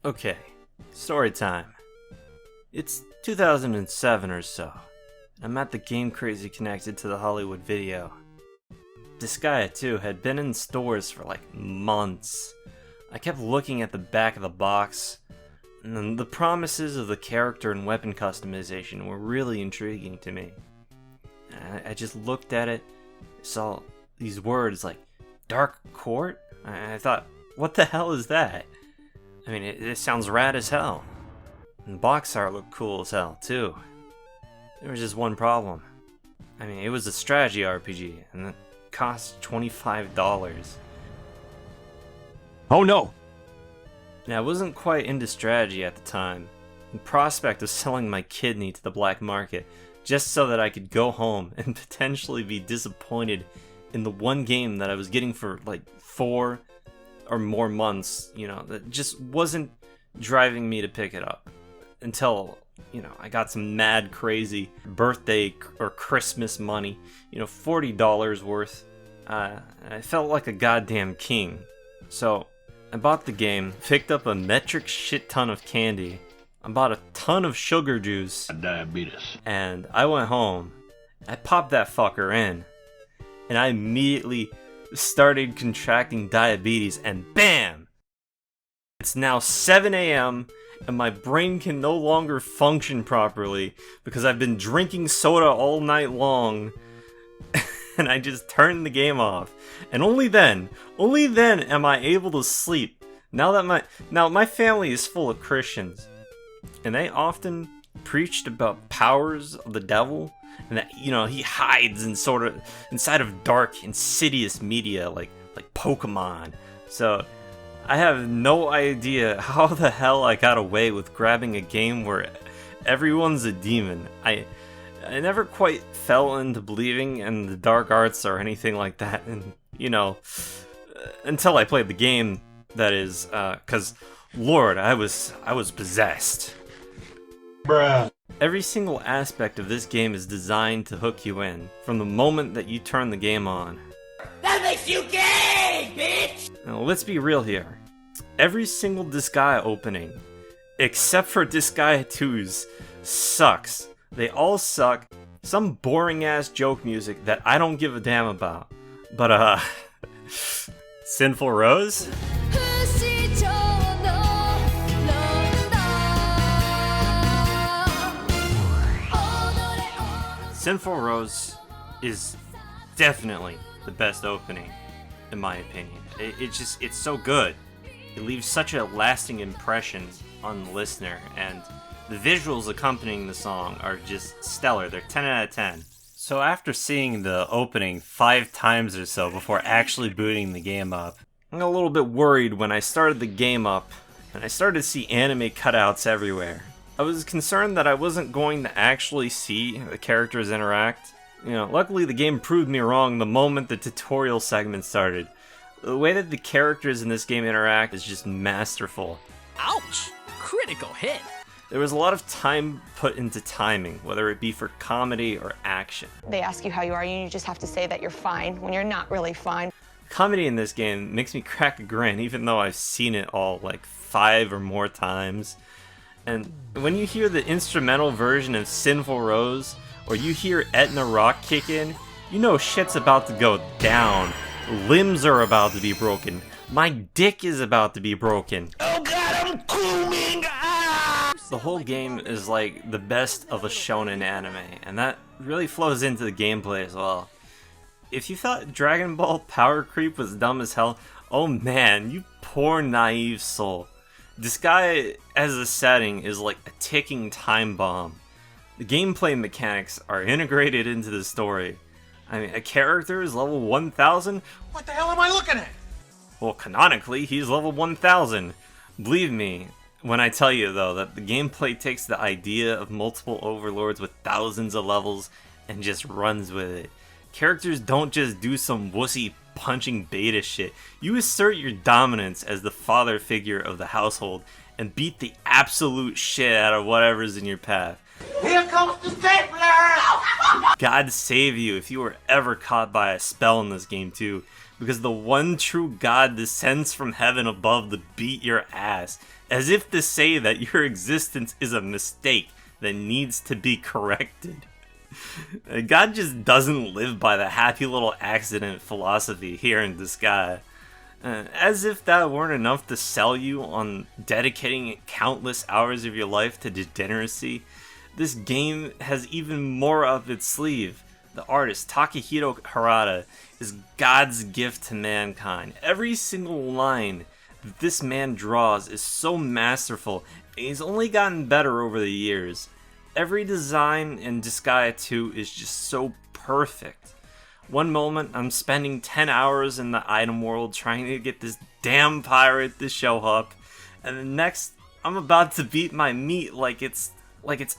Okay, story time. It's 2007 or so. I'm at the Game Crazy connected to the Hollywood Video. Disgaea 2 had been in stores for like months. I kept looking at the back of the box, and the promises of the character and weapon customization were really intriguing to me. I just looked at it, saw these words like Dark Court. I thought, what the hell is that? I mean, it sounds rad as hell. And the box art looked cool as hell, too. There was just one problem. I mean, it was a strategy RPG, and it cost $25. Oh no! And I wasn't quite into strategy at the time. The prospect of selling my kidney to the black market just so that I could go home and potentially be disappointed in the one game that I was getting for like 4 or more months, that just wasn't driving me to pick it up. Until, I got some mad crazy birthday or Christmas money, $40 worth. I felt like a goddamn king. So, I bought the game, picked up a metric shit ton of candy, I bought a ton of sugar juice, Diabetes. and I went home. I popped that fucker in, and I immediately started contracting diabetes, and BAM! It's now 7 a.m., and my brain can no longer function properly because I've been drinking soda all night long, and I just turned the game off. And only then am I able to sleep. Now my family is full of Christians, and they often preached about powers of the devil, and that he hides inside of dark, insidious media like Pokemon. So I have no idea how the hell I got away with grabbing a game where everyone's a demon. I never quite fell into believing in the dark arts or anything like that, and until I played the game, that is, cause Lord, I was possessed. Bruh. Every single aspect of this game is designed to hook you in from the moment that you turn the game on. That makes you gay, bitch! Now, let's be real here. Every single Disgaea opening, except for Disgaea 2's, sucks. They all suck. Some boring-ass joke music that I don't give a damn about. But, Sinful Rose? Sinful Rose is definitely the best opening, in my opinion. It's so good. It leaves such a lasting impression on the listener, and the visuals accompanying the song are just stellar. They're 10 out of 10. So after seeing the opening 5 times or so before actually booting the game up, I'm a little bit worried when I started the game up and I started to see anime cutouts everywhere. I was concerned that I wasn't going to actually see the characters interact. Luckily the game proved me wrong the moment the tutorial segment started. The way that the characters in this game interact is just masterful. Ouch! Critical hit! There was a lot of time put into timing, whether it be for comedy or action. They ask you how you are, and you just have to say that you're fine when you're not really fine. Comedy in this game makes me crack a grin, even though I've seen it all like 5 or more times. And when you hear the instrumental version of Sinful Rose, or you hear Etna Rock kick in, you know shit's about to go down. Limbs are about to be broken. My dick is about to be broken. Oh god, I'm coming! Ah! The whole game is like the best of a shonen anime, and that really flows into the gameplay as well. If you thought Dragon Ball Power Creep was dumb as hell, oh man, you poor naive soul. Disgaea as a setting is like a ticking time bomb. The gameplay mechanics are integrated into the story. I mean, a character is level 1000? What the hell am I looking at? Well, canonically, he's level 1000. Believe me when I tell you, though, that the gameplay takes the idea of multiple overlords with thousands of levels and just runs with it. Characters don't just do some wussy punching beta shit. You assert your dominance as the father figure of the household, and beat the absolute shit out of whatever's in your path. Here comes the stapler! God save you if you were ever caught by a spell in this game too, because the one true God descends from heaven above to beat your ass, as if to say that your existence is a mistake that needs to be corrected. God just doesn't live by the happy little accident philosophy here in Disgaea. As if that weren't enough to sell you on dedicating countless hours of your life to degeneracy, this game has even more up its sleeve. The artist, Takahito Harada, is God's gift to mankind. Every single line that this man draws is so masterful, and he's only gotten better over the years. Every design in Disgaea 2 is just so perfect. One moment, I'm spending 10 hours in the item world trying to get this damn pirate to show up, and the next, I'm about to beat my meat like it's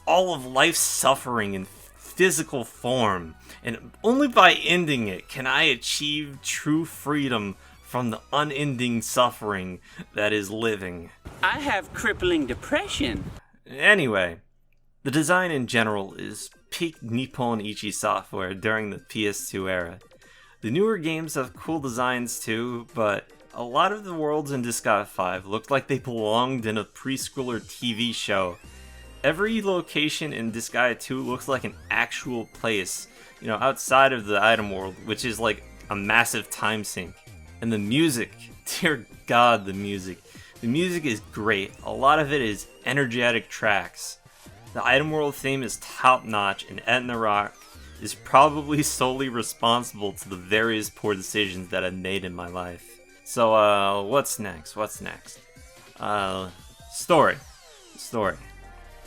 all of life's suffering in physical form, and only by ending it can I achieve true freedom from the unending suffering that is living. I have crippling depression. Anyway, the design in general is peak Nippon Ichi software during the PS2 era. The newer games have cool designs too, but a lot of the worlds in Disgaea 5 looked like they belonged in a preschooler TV show. Every location in Disgaea 2 looks like an actual place, outside of the item world, which is like a massive time sink. And the music, dear God, the music. The music is great. A lot of it is energetic tracks. The item world theme is top notch, and Etna Rock is probably solely responsible to the various poor decisions that I've made in my life. So, what's next? Story.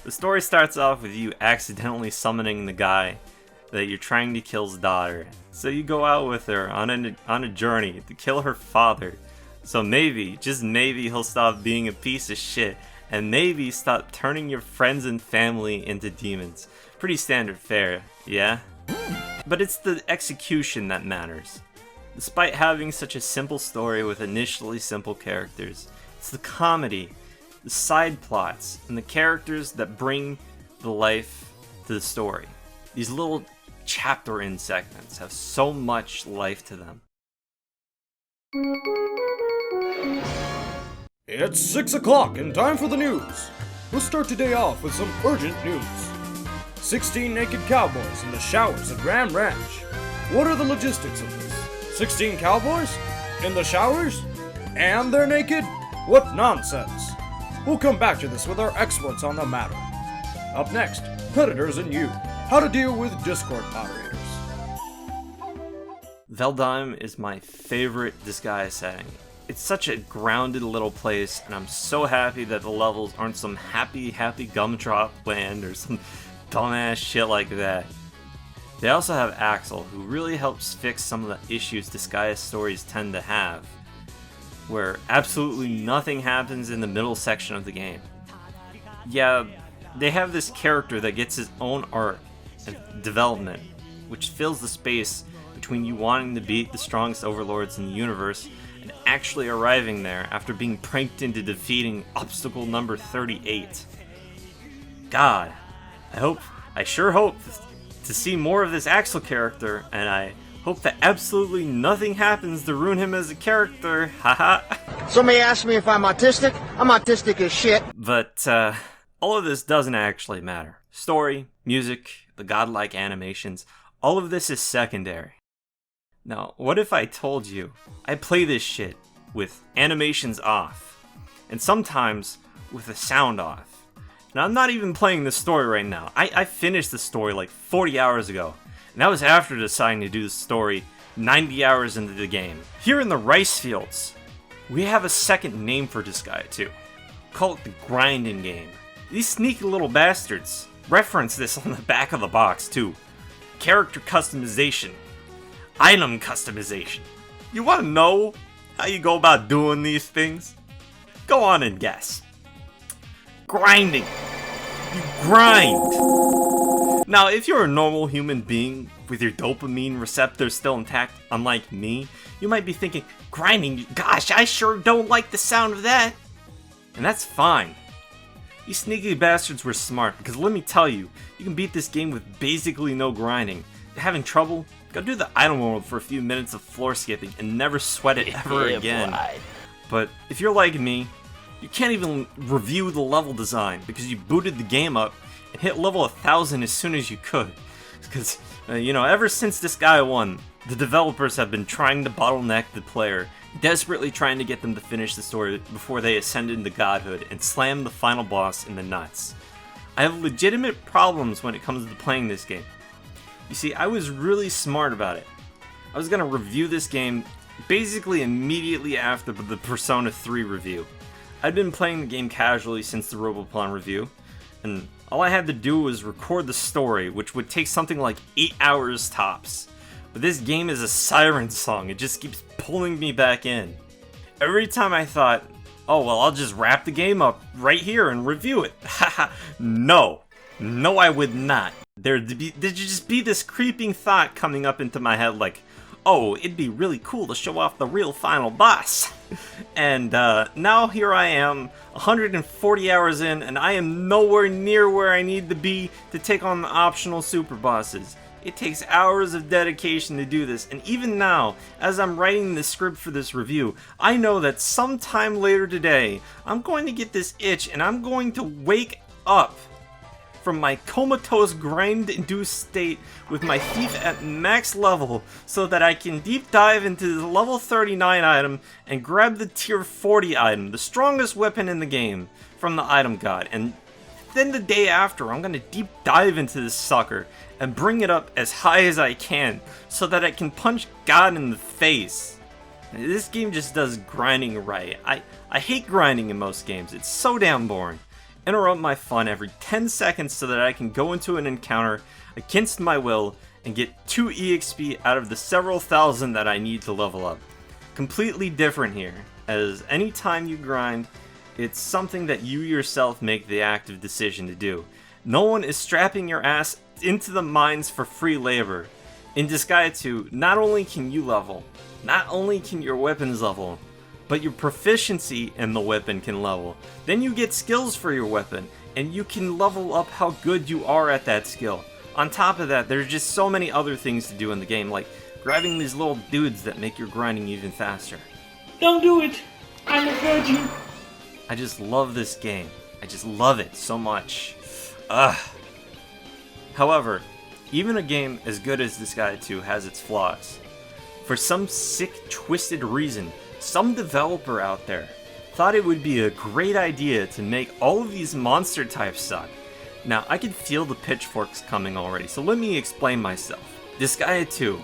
The story starts off with you accidentally summoning the guy that you're trying to kill's daughter. So you go out with her on a journey to kill her father. So maybe, just maybe, he'll stop being a piece of shit, and maybe stop turning your friends and family into demons. Pretty standard fare, yeah? But it's the execution that matters. Despite having such a simple story with initially simple characters, it's the comedy, the side plots, and the characters that bring the life to the story. These little chapter-in segments have so much life to them. It's 6 o'clock and time for the news. We'll start today off with some urgent news. 16 naked cowboys in the showers at Ram Ranch. What are the logistics of this? 16 cowboys? In the showers? And they're naked? What nonsense! We'll come back to this with our experts on the matter. Up next, Predators and You. How to deal with Discord moderators. Veldheim is my favorite Disgaea setting. It's such a grounded little place, and I'm so happy that the levels aren't some happy gumdrop land or some dumbass shit like that. They also have Axel, who really helps fix some of the issues Disgaea stories tend to have, where absolutely nothing happens in the middle section of the game. Yeah, they have this character that gets his own arc and development, which fills the space between you wanting to beat the strongest overlords in the universe and actually arriving there after being pranked into defeating obstacle number 38. God, I sure hope to see more of this Axel character, and I hope that absolutely nothing happens to ruin him as a character, haha. Somebody asked me if I'm autistic. I'm autistic as shit. But, all of this doesn't actually matter. Story, music, the godlike animations, all of this is secondary. Now, what if I told you I play this shit with animations off, and sometimes with the sound off? Now, I'm not even playing the story right now. I finished the story like 40 hours ago, and that was after deciding to do the story 90 hours into the game. Here in the rice fields, we have a second name for Disgaea too. Call it the grinding game. These sneaky little bastards reference this on the back of the box too. Character customization. Item customization. You want to know how you go about doing these things? Go on and guess. Grinding. You grind. Now, if you're a normal human being with your dopamine receptors still intact, unlike me, you might be thinking, grinding? Gosh, I sure don't like the sound of that. And that's fine. These sneaky bastards were smart, because let me tell you, you can beat this game with basically no grinding. Having trouble? Go do the item world for a few minutes of floor skipping and never sweat it ever again. But if you're like me, you can't even review the level design because you booted the game up and hit level 1000 as soon as you could. Because, ever since Disgaea 1, the developers have been trying to bottleneck the player, desperately trying to get them to finish the story before they ascend into godhood and slam the final boss in the nuts. I have legitimate problems when it comes to playing this game. You see, I was really smart about it. I was going to review this game basically immediately after the Persona 3 review. I'd been playing the game casually since the Roboplan review, and all I had to do was record the story, which would take something like 8 hours tops. But this game is a siren song, it just keeps pulling me back in. Every time I thought, oh well, I'll just wrap the game up right here and review it. Haha, no, I would not. There'd just be this creeping thought coming up into my head like, oh, it'd be really cool to show off the real final boss. And now here I am, 140 hours in, and I am nowhere near where I need to be to take on the optional super bosses. It takes hours of dedication to do this, and even now, as I'm writing the script for this review, I know that sometime later today, I'm going to get this itch and I'm going to wake up from my comatose grind-induced state with my thief at max level so that I can deep dive into the level 39 item and grab the tier 40 item, the strongest weapon in the game, from the item god. And then the day after, I'm going to deep dive into this sucker and bring it up as high as I can so that I can punch God in the face. This game just does grinding right. I hate grinding in most games. It's so damn boring. Interrupt my fun every 10 seconds so that I can go into an encounter against my will and get 2 EXP out of the several thousand that I need to level up. Completely different here, as anytime you grind, it's something that you yourself make the active decision to do. No one is strapping your ass into the mines for free labor. In Disgaea 2, not only can you level, not only can your weapons level, but your proficiency in the weapon can level. Then you get skills for your weapon, and you can level up how good you are at that skill. On top of that, there's just so many other things to do in the game, like grabbing these little dudes that make your grinding even faster. Don't do it. I'm a virgin. I just love this game. I just love it so much. Ugh. However, even a game as good as Disgaea 2 has its flaws. For some sick, twisted reason, some developer out there thought it would be a great idea to make all of these monster types suck. Now, I could feel the pitchforks coming already, so let me explain myself. Disgaea 2,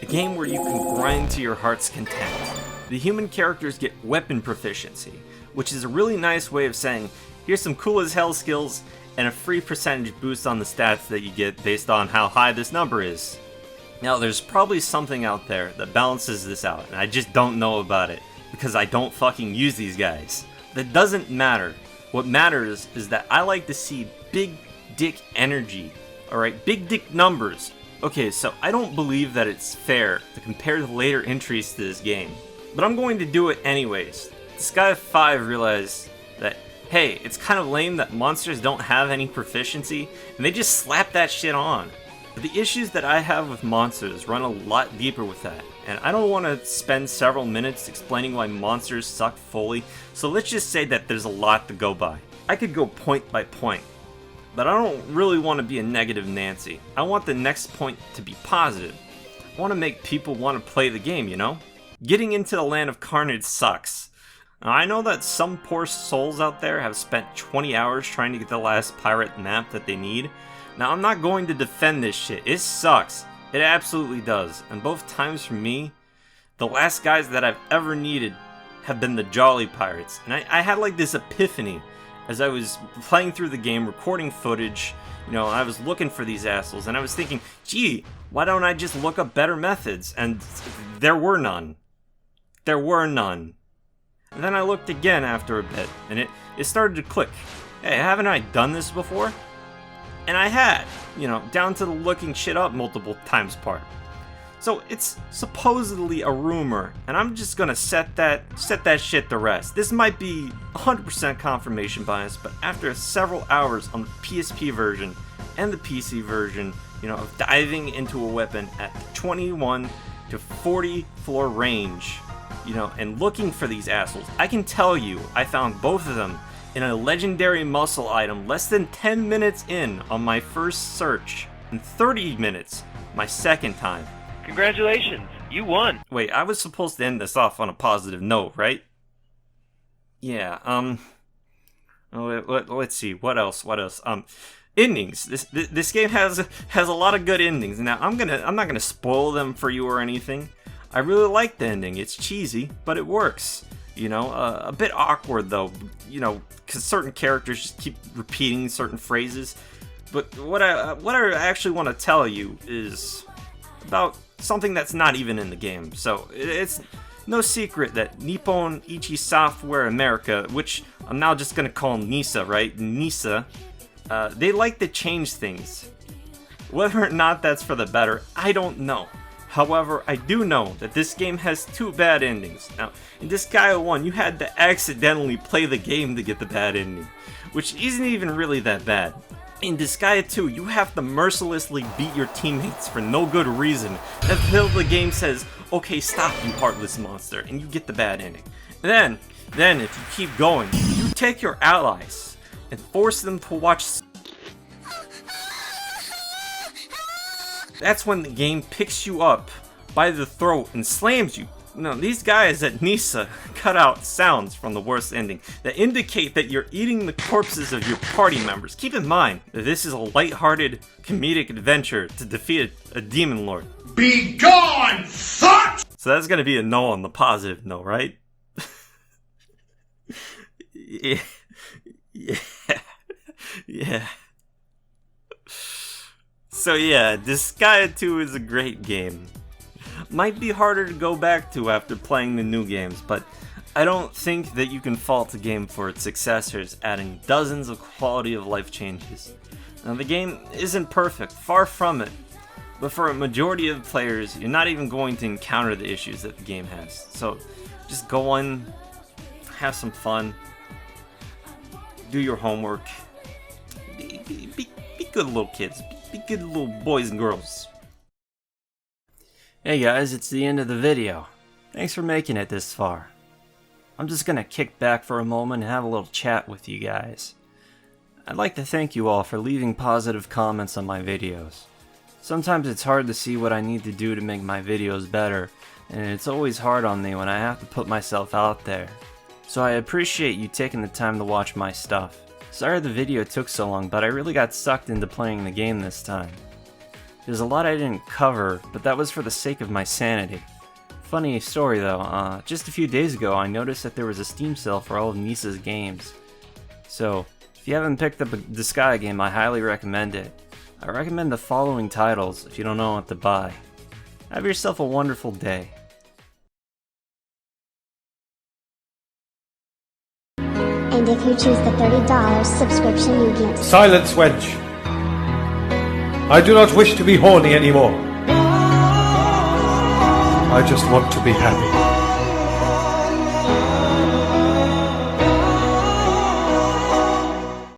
a game where you can grind to your heart's content. The human characters get weapon proficiency, which is a really nice way of saying, here's some cool as hell skills and a free percentage boost on the stats that you get based on how high this number is. Now, there's probably something out there that balances this out, and I just don't know about it, because I don't fucking use these guys. That doesn't matter. What matters is that I like to see big dick energy, alright? Big dick numbers. Okay, so I don't believe that it's fair to compare the later entries to this game, but I'm going to do it anyways. Disgaea 5 realized that, hey, it's kind of lame that monsters don't have any proficiency, and they just slap that shit on. But the issues that I have with monsters run a lot deeper with that, and I don't want to spend several minutes explaining why monsters suck fully, so let's just say that there's a lot to go by. I could go point by point, but I don't really want to be a negative Nancy. I want the next point to be positive. I want to make people want to play the game, you know? Getting into the land of carnage sucks. Now, I know that some poor souls out there have spent 20 hours trying to get the last pirate map that they need. Now, I'm not going to defend this shit. It sucks. It absolutely does. And both times for me, the last guys that I've ever needed have been the Jolly Pirates. And I had like this epiphany as I was playing through the game, recording footage. I was looking for these assholes, and I was thinking, gee, why don't I just look up better methods? And there were none. There were none. And then I looked again after a bit, and it started to click. Hey, haven't I done this before? And I had, down to the looking shit up multiple times part. So it's supposedly a rumor, and I'm just gonna set that shit to rest. This might be 100% confirmation bias, but after several hours on the PSP version and the PC version, you know, of diving into a weapon at the 21 to 40 floor range, you know, and looking for these assholes, I can tell you I found both of them in a legendary muscle item less than 10 minutes in on my first search, and 30 minutes my second time. Congratulations, you won. Wait, I was supposed to end this off on a positive note, right? Yeah, let's see, what else? Endings. This game has a lot of good endings. Now, I'm not gonna spoil them for you or anything. I really like the ending. It's cheesy, but it works. You know, a bit awkward though, you know, because certain characters just keep repeating certain phrases. But what I actually want to tell you is about something that's not even in the game. So it's no secret that Nippon Ichi Software America, which I'm now just gonna call NISA, right? NISA, they like to change things. Whether or not that's for the better, I don't know. However, I do know that this game has two bad endings. Now, in Disgaea 1, you had to accidentally play the game to get the bad ending, which isn't even really that bad. In Disgaea 2, you have to mercilessly beat your teammates for no good reason until the game says, okay, stop, you heartless monster, and you get the bad ending. Then, if you keep going, you take your allies and force them to watch. That's when the game picks you up by the throat and slams you. No, these guys at NISA cut out sounds from the worst ending that indicate that you're eating the corpses of your party members. Keep in mind that this is a lighthearted, comedic adventure to defeat a demon lord. Be gone, fuck! So that's gonna be a no on the positive note, right? Yeah. So yeah, Disgaea 2 is a great game. Might be harder to go back to after playing the new games, but I don't think that you can fault the game for its successors adding dozens of quality of life changes. Now the game isn't perfect, far from it, but for a majority of players, you're not even going to encounter the issues that the game has. So just go on, have some fun, do your homework, be good little kids, be good little boys and girls. Hey guys, it's the end of the video. Thanks for making it this far. I'm just gonna kick back for a moment and have a little chat with you guys. I'd like to thank you all for leaving positive comments on my videos. Sometimes it's hard to see what I need to do to make my videos better, and it's always hard on me when I have to put myself out there. So I appreciate you taking the time to watch my stuff. Sorry the video took so long, but I really got sucked into playing the game this time. There's a lot I didn't cover, but that was for the sake of my sanity. Funny story though, just a few days ago I noticed that there was a Steam sale for all of NISA's games. So, if you haven't picked up a Disgaea game, I highly recommend it. I recommend the following titles if you don't know what to buy. Have yourself a wonderful day. And if you choose the $30 subscription, you get... Silence, wench. I do not wish to be horny anymore. I just want to be happy.